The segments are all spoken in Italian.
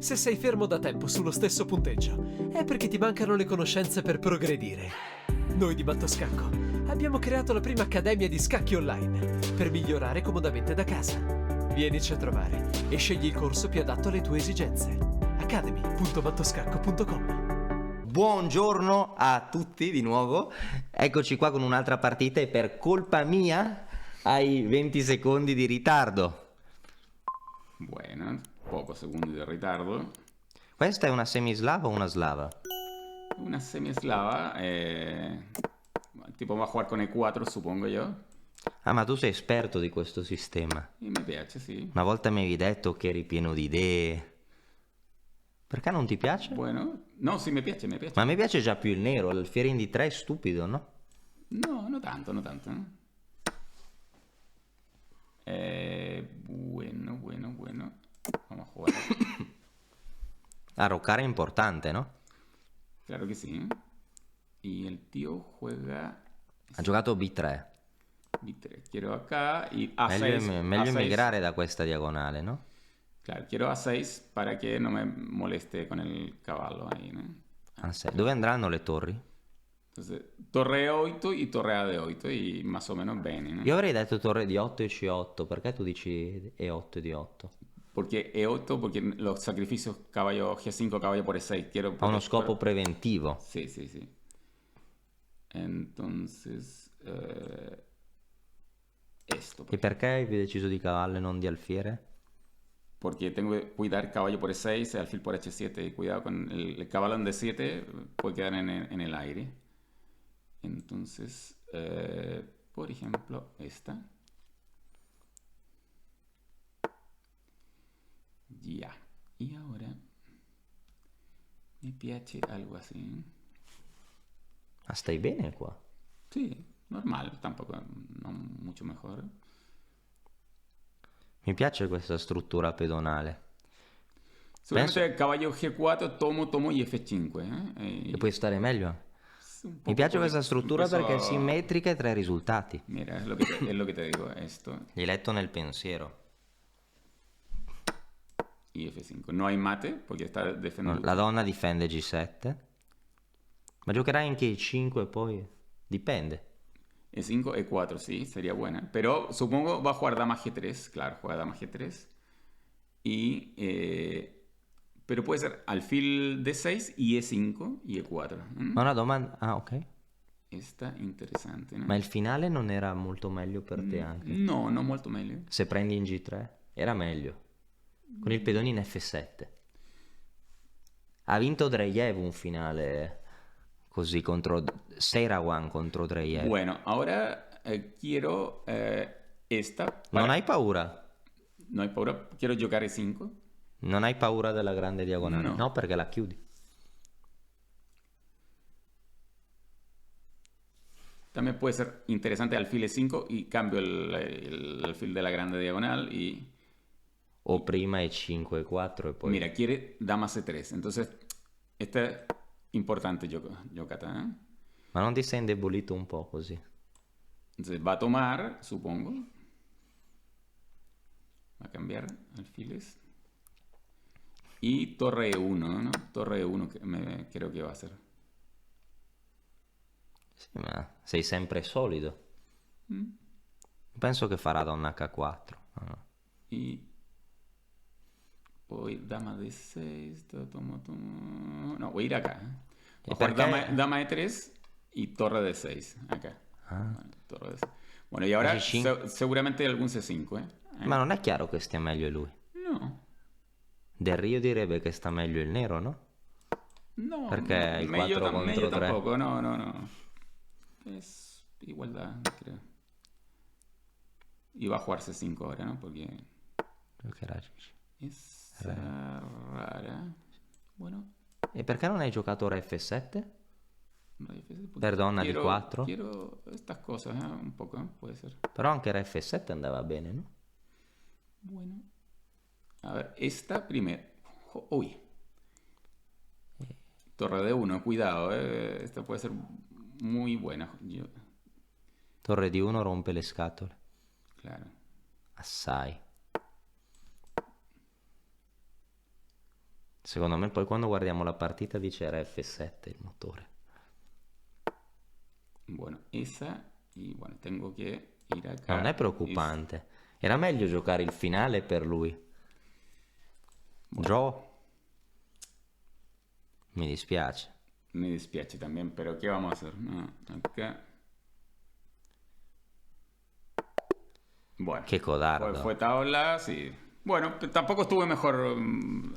Se sei fermo da tempo sullo stesso punteggio, è perché ti mancano le conoscenze per progredire. Noi di Mattoscacco abbiamo creato la prima accademia di scacchi online per migliorare comodamente da casa. Vienici a trovare e scegli il corso più adatto alle tue esigenze. academy.mattoscacco.com. Buongiorno a tutti di nuovo, eccoci qua con un'altra partita e per colpa mia hai 20 secondi di ritardo. Bueno, poco secondi di ritardo. Questa è una semislava o una slava? Una semi-eslava, tipo va a jugar con E4 suppongo io. Ah, ma tu sei esperto di questo sistema. E mi piace, sì. Una volta mi avevi detto che eri pieno di idee. Perché non ti piace? Bueno, no, sì, mi piace, mi piace. Ma mi piace già più il nero, l'alfiere di 3 è stupido, no? No, no tanto, no tanto. Bueno. Vamos a jugar. Arroccare è importante, no? Claro que sí. Y el tío juega Ha giocato B3. B3. Quiero acá y Meglio, A6. meglio A6. emigrare da questa diagonale, no? Claro, quiero A6 para que no me moleste con el caballo ahí, ¿no? A6. Dove andranno le torri? Entonces, torre E8 y torre A de 8 y más o menos bene, ¿no? Io avrei detto torre di 8 e C8, perché tu dici E8 e di 8? Porque E8, porque los sacrificios caballo G5, caballo por E6. Quiero Ha uno scopo preventivo. Sí. Entonces, esto. E perché hai deciso di cavallo e non di alfiere? Porque tengo que cuidar caballo por E6, alfil por H7. Y cuidado con el caballo en D7, puede quedar en el aire. Entonces, por ejemplo, esta. Ya. Y ahora mi piace algo así. Ah, stai bene qua? Sí, normal, tampoco, no mucho mejor. Mi piace questa struttura pedonale. Seguramente caballo G4, tomo y F5. E puoi stare meglio? Un Mi poco piace porque questa struttura empezó perché è a- simmetrica e 3 risultati. Mira, es lo que te digo, esto L'hai letto nel pensiero. y F5. No hay mate porque está defendiendo. La donna difende G7. Ma giocherai anche E5 e poi... Dipende. E5, E4, sí, sería buena. Pero supongo va a jugar dama G3, claro, juega dama G3. Y, pero puede ser alfil D6 y E5 y E4. Ma una domanda... Ah, ok. Está interesante, ¿no? Ma il finale non era molto meglio per te anche? No, no molto meglio. Se prendi in G3 era meglio. Con il pedone in F7. Ha vinto Dreyev un finale così contro Seirawan contro Dreyev. Bueno, ahora quiero esta. Non hai paura? No hay paura. Quiero giocare E5. Non hai paura della grande diagonale? No. No, perché la chiudi. También puede ser interesante alfil E5 y cambio el alfil de la grande diagonal y... O prima E5 e 4 e poi... Mira, quiere dama C3. Entonces, esta es importante giocata, ¿eh? Ma non ti sei indebolito un po' così? Entonces va a tomar, supongo. Va a cambiar alfiles. Y torre E1, ¿no? Torre E1 creo que va a ser. Sì, ma sei sempre solido. Penso che farà donna H4. Ah. Y poi dama D6, tomo. No, voy a ir acá. Voy a jugar perché? dama E3 y torre D6. Acá. Ah. Bueno, torre D6. Bueno, y ahora G5. seguramente algún C5, ¿eh? Ma non è chiaro che stia meglio lui. No. Del Rio direbbe che sta meglio il nero, no? No, Perché il meglio 4 contro meglio 3. tampoco, no. Es igualdad, creo. Y va a jugar C5 ahora, ¿no? Porque Giocherà. es rara. Bueno, E perché non hai giocato Re F7? porque Per donna di 4? Quiero estas cosas, ¿eh? Un poco, ¿eh? Puede ser. Però anche Re F7 andava bene, no? Bueno. A ver, esta primero. Uy. Torre de 1, cuidado, esta puede ser muy buena. Torre di 1 rompe le scatole. Claro. Assai. Secondo me poi quando guardiamo la partita dice era F7 il motore. Bueno, esa. Y bueno, tengo que ir acá. Non è preoccupante. Era meglio giocare il finale per lui. Joe. Mi dispiace. Me dispiace también, pero ¿qué vamos a hacer? No, acá. Bueno, Che codardo. fue tabla, sí. Bueno, tampoco estuve mejor.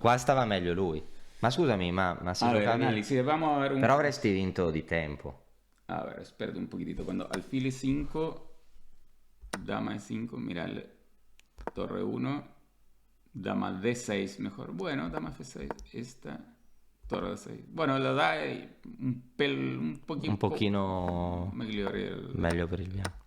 Qua stava meglio lui. Ma scusami, ma se A ver, giocavi... análisis, vamos a ver un. Però avresti vinto di tempo. A ver, espérate un poquitito. Cuando alfil E5, dama E5, mira, torre 1, dama D6 mejor. Bueno, dama F6, esta, torre D6. Bueno, la da un pochino. Un pochino Meglio meglio per il bianco.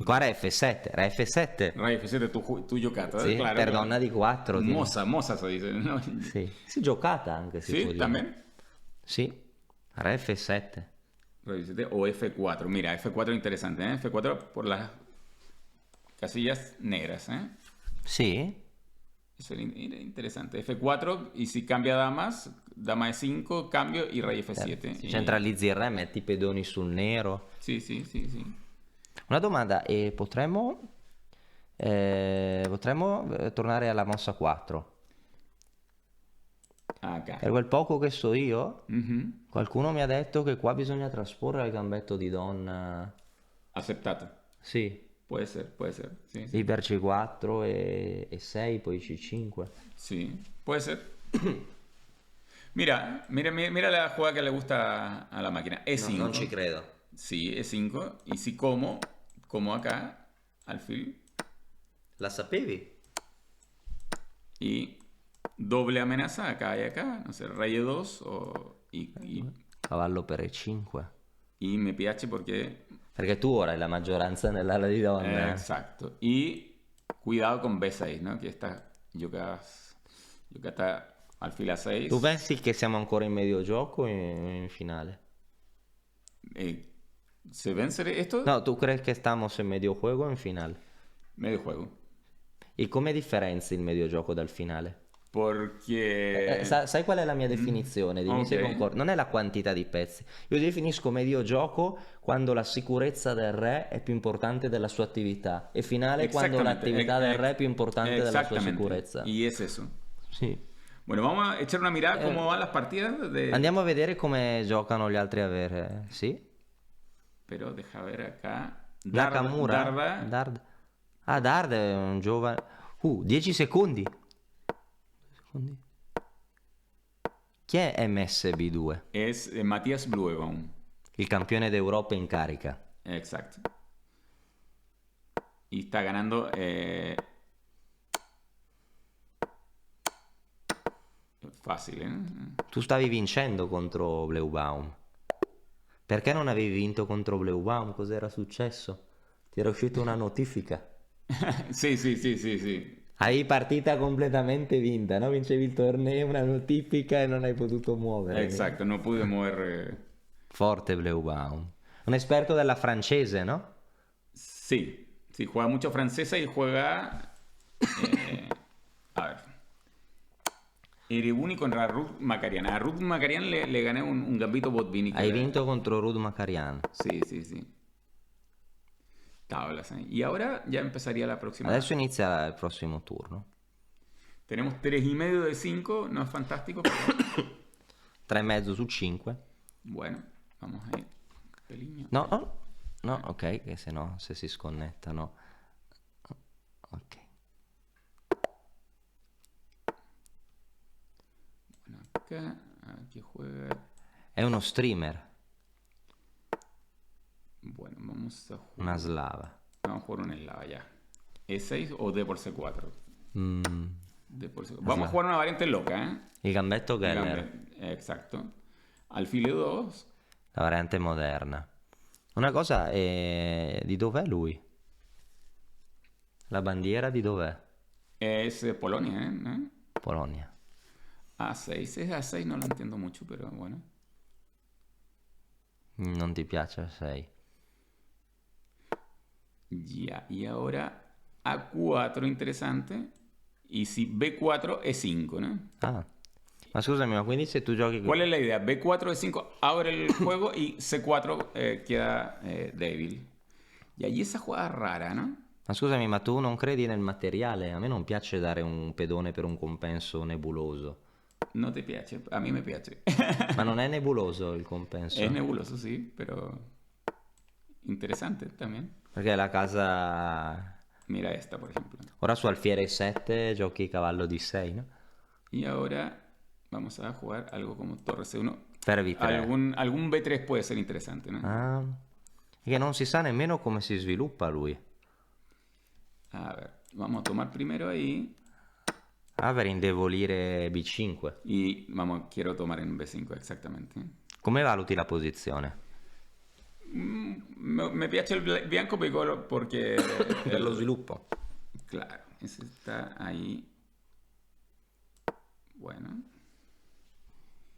Qua era F7, era F7. Ray F7 tu giocata, Sì, claro. per donna di 4. Moza se dice, ¿no? Sì. Sì, giocata anche, si può Sí, dire. también. Sì, era F7. Ray F7 o F4. Mira, F4 interesante, ¿eh? F4 por las casillas negras, ¿eh? Sì? Eso era interesante. F4 y si cambia damas, dama E5, cambio y rey F7. Si centralizzi il re, metti i pedoni sul nero. Sí, sí, sí, sí. Una domanda, potremmo tornare alla mossa 4? Acá. Per quel poco che so io, Ujú. qualcuno mi ha detto che qua bisogna trasporre al gambetto di donna. Aceptato. Sì, Puede ser, puede ser. Sí, sí. lì per C4 e 6, poi C5. Sí, puede ser. Mira, mira la jugada que le gusta a la máquina. E5. Non ci credo. Sí, E5. Y si como acá, alfil. La sapevi? Y doble amenaza acá y acá. No sé, rey E2 Cavallo per E5. y me piace porque. Perché tu ora hai la maggioranza nell'ala di donna. Exacto. Y cuidado con B6, ¿no? Que está giocata alfil A6. Tu pensi che siamo ancora in medio gioco o in finale? ¿Se vence esto? No, tu credi che stiamo in medio juego o in finale? Medio juego. E come differenzi il medio gioco dal finale? Porque. Sai qual è la mia definizione? Dimmi se ok. concordi. Non è la quantità di pezzi. Io definisco medio gioco quando la sicurezza del re è più importante della sua attività e finale quando Exactamente, l'attività del re è più importante della sua exactamente. sicurezza. Y es eso. Sì. Bueno, vamos a echar una mirada cómo van las partidas de. Andiamo a vedere come giocano gli altri a avere. Sì? Pero deja ver acá. Nakamura? Darda. Dard. Ah, Dard è un giovane. 10 secondi. Chi è MSB2? Es Matías Bluebaum. Il campione d'Europa in carica. Exacto. Y está ganando. Fácil, ¿eh? Tu stavi vincendo contro Bleubaum. Perché non avevi vinto contro Bleubaum? Cos'era successo? Ti era uscita una notifica. Sí, sí, sí, sí, sí. Hai partita completamente vinta, no? Vincevi il torneo, una notifica e non hai potuto muovere. Exacto, no pude mover. Forte Bleubaum. Un esperto della francese, no? Sí, sí, juega mucho francesa y juega. A ver. Erebuni contra Ruth Macarian. A Ruth Macarian le gané un gambito botvínico. Hai vinto contro Rud Makarian. Sí, sí, sí. Tablas, ¿eh? Y ahora ya empezaría la próxima. Adesso inizia il prossimo turno. Tenemos 3,5 de 5, no es fantástico, pero 3,5 su 5. bueno, vamos a ir. Pelín. No, no, ok, che se no, se si sconnettano. Ok. Bueno, acá, aquí juega. È uno streamer, Bueno, vamos a jugar. una slava. Vamos a jugar un eslava ya. E6 o D por C4. Mm, D por C4. Vamos a jugar una variante loca, ¿eh? il gambetto Geller, Exacto. Alfil E2. la variante moderna. Una cosa, di dov'è lui? La bandiera di dov'è? Es Polonia, ¿eh? Polonia. A6. Es A6, no lo entiendo mucho, pero bueno. Non ti piace 6? Ya, y ahora A4, interesante. Y si B4, E5, ¿no? Ah, Ma scusami, ma quindi se tu giochi... ¿Cuál es la idea? B4, E5 abre el juego y C4 queda débil. Y ahí esa jugada rara, ¿no? Ma scusami, ma tu non credi nel materiale? A me non piace dare un pedone per un compenso nebuloso. No te piace, a mí me piace. Ma non è nebuloso il compenso? Es nebuloso, sí, pero interesante también. Perché la casa... Mira esta, por ejemplo. Ora su alfiere 7 giochi cavallo di 6, no? Y ahora vamos a jugar algo como torre C1. Per V3. Algún B3 puede ser interesante, ¿no? Ah, che non si sa nemmeno come si sviluppa lui. A ver, vamos a tomar primero ahí. Ah, per indebolire B5. Y quiero tomar en B5, exactamente. Come valuti la posizione? Me piace el bianco piccolo porque... Per lo sviluppo. Claro, ese está ahí. Bueno.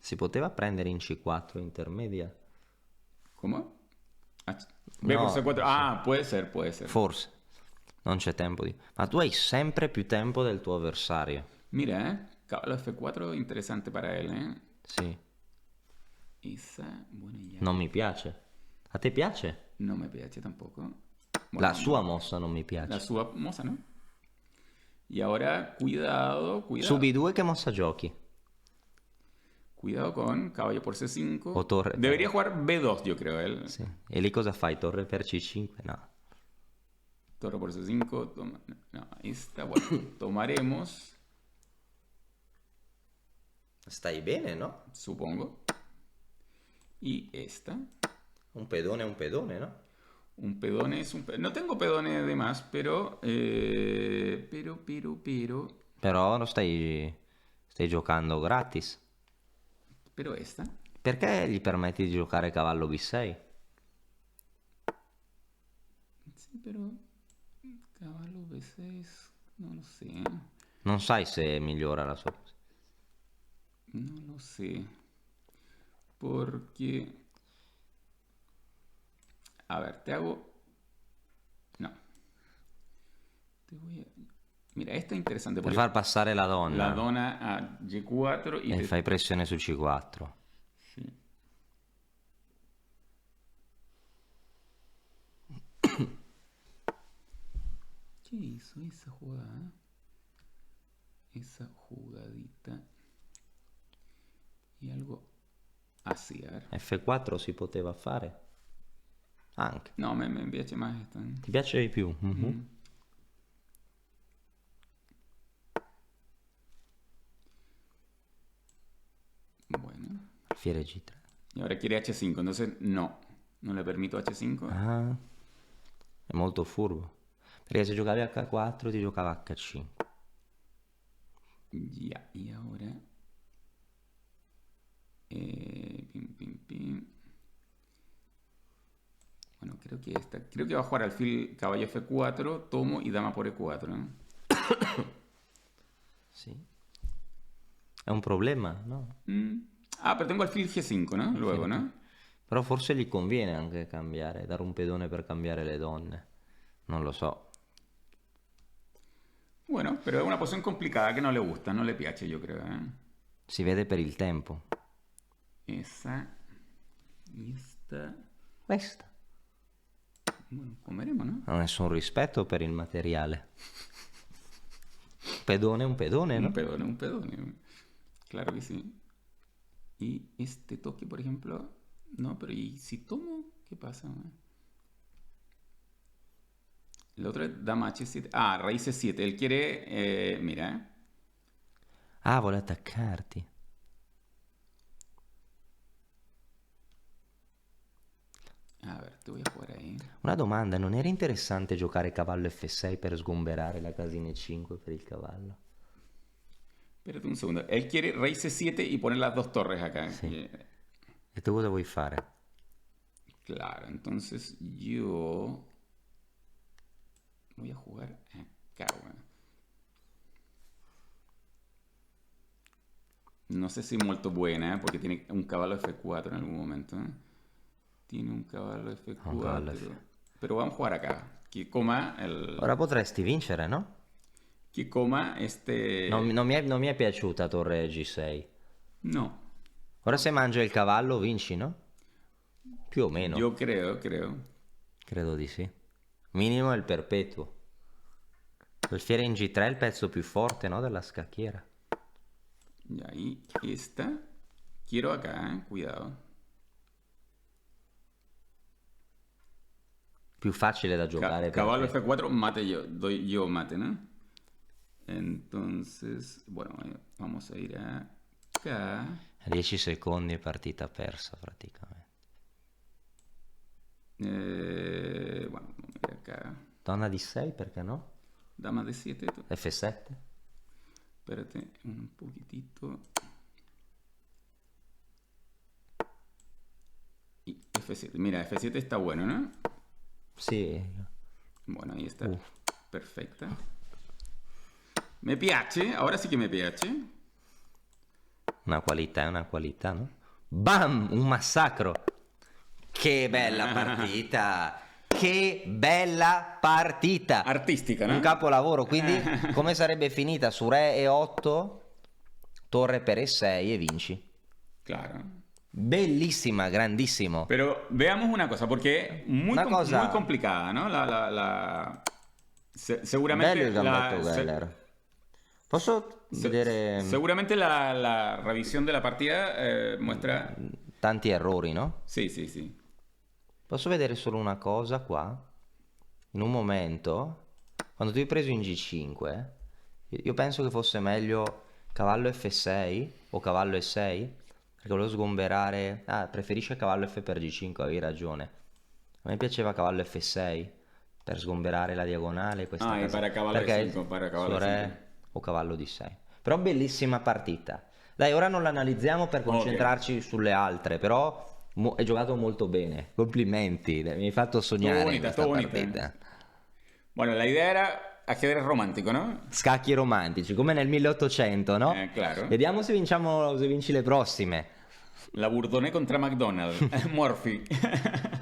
Si poteva prendere in C4 intermedia? ¿Cómo? B No, por C4. sì. Ah, puede ser, puede ser. Forse. Non c'è tempo di... Ma tu hai sempre più tempo del tuo avversario. Mira, caballo F4 interesante para él, ¿eh? Sì. Esa, buena ya. Non mi piace. A te piace? No me piace tampoco. La Bueno, sua mossa non mi piace. La sua moza, ¿no? Y ahora, cuidado, cuidado. Su B2 che mossa giochi? Cuidado con caballo por C5. O torre. Debería jugar B2, yo creo, él. Sì. E lì cosa fai? Torre per C5? No. Torre por C5. No, ahí está. Bueno, tomaremos, Stai bene, no? supongo. Y esta. Un pedone è un pedone, no? Un pedone es un pedone. No tengo pedone de más, pero. Però lo stai giocando gratis. Pero esta. Perché gli permetti di giocare cavallo B6? Sí, pero. Caballo B6. No lo sé. Non sai se migliora la sua posizione. No lo sé. Porque. A ver, te hago. No. Te voy a. Mira, esta es interesante Per porque far passare la donna. la dona a G4 y E fai pressione su C4. Sí. ¿Qué hizo esa jugada? Esa jugadita. Y algo así, a ver. F4 si poteva fare. Anche. No, me piace más esta. Ti piace di più? Mhm. Bueno. Alfiere G3. Y ahora quiere H5, entonces no. No le permito H5. Ah, è molto furbo. Perché se giocavi H4 ti giocava H5. Ya, y ahora. Pim, pim, pim. Bueno, creo que esta. Creo que va a jugar alfil caballo F4, tomo y dama por E4. ¿No? Sì. È un problema, no? Ah, pero tengo alfil G5, ¿no? Luego, ¿no? Però forse gli conviene anche cambiare, dare un pedone per cambiare le donne. Non lo so. Bueno, pero es una posición complicada que no le gusta, no le piace, yo creo. ¿Eh? Si vede per il tempo. Esa. Y esta. Questa. Bueno, comeremos, ¿no? Non nessun rispetto per il materiale. Pedone è un pedone, no? Un pedone, un pedone. Claro que sí. Y este toque, por ejemplo. No, pero ¿y si tomo? ¿Qué pasa? El otro es dama H7. Ah, rey C7. Él quiere. Mira. Ah, vuole attaccarti. A ver, te voy a jugar ahí. Una domanda, non era interessante giocare cavallo F6 per sgomberare la casina E5 per il cavallo? Espérate un segundo. Él quiere rey C7 y poner las dos torres acá. Sì. E tu cosa vuoi fare? Claro, entonces yo voy a jugar acá, bueno. No sé si molto buena, porque tiene un caballo F4 en algún momento. Tiene un caballo F4. Un cavallo F. Pero vamos a jugar acá. Que coma el. Ora potresti vincere, no? Que coma este. Non mi è piaciuta torre G6. No, Ora se mangia il cavallo vinci, no? Più o meno. yo creo. Credo di sì. Minimo è il perpetuo. Alfiere in G3 è il pezzo più forte, no? Della scacchiera. Y ahí esta. Quiero acá, cuidado. Più facile da giocare. per Caballo te. F4, mate yo, doy yo mate, ¿no? Entonces, bueno, vamos a ir acá. 10 secondi e partita persa praticamente. Bueno, vamos a ir acá. Donna di 6, perché no? Dama de 7. F7. Espérate un poquitito. Y F7. Mira, F7 está bueno, ¿no? Sì. Bueno, ahí está. Perfecta. Me piace, ahora sí que me piace. Una qualità, no? Bam! Un massacro! Che bella partita! Che bella partita! Artística, ¿no? Un capolavoro, quindi come sarebbe finita su Re E8, Torre per E6 e vinci. Claro. Bellissima, grandissimo. Pero veamos una cosa, porque muy, Una cosa- muy complicada, ¿no? Seguramente Bello il gambetto se- Geller. Posso vedere seguramente la revisión de la partida muestra... tanti errori, no? Sí, sí, sí. Posso vedere solo una cosa qua? In un momento, quando tu hai preso in G5, io penso che fosse meglio cavallo F6 o cavallo E6, perché volevo sgomberare... Ah, preferisce cavallo F per G5, avevi ragione. A me piaceva cavallo F6 per sgomberare la diagonale, questa Ah, e casa. para cavallo Perché E5, para cavallo su Re o cavallo D6. Però bellissima partita. Dai, ora non l'analizziamo per concentrarci sulle altre, però hai giocato molto bene. Complimenti, mi hai fatto sognare Todo in bonita, questa todo bonita. partita. Bueno, la idea era ajedrez romántico, ¿no? Scacchi romantici, come nel 1800, no? Claro. Vediamo se vinci le prossime. La Bourdonnais contra McDonald's. Murphy.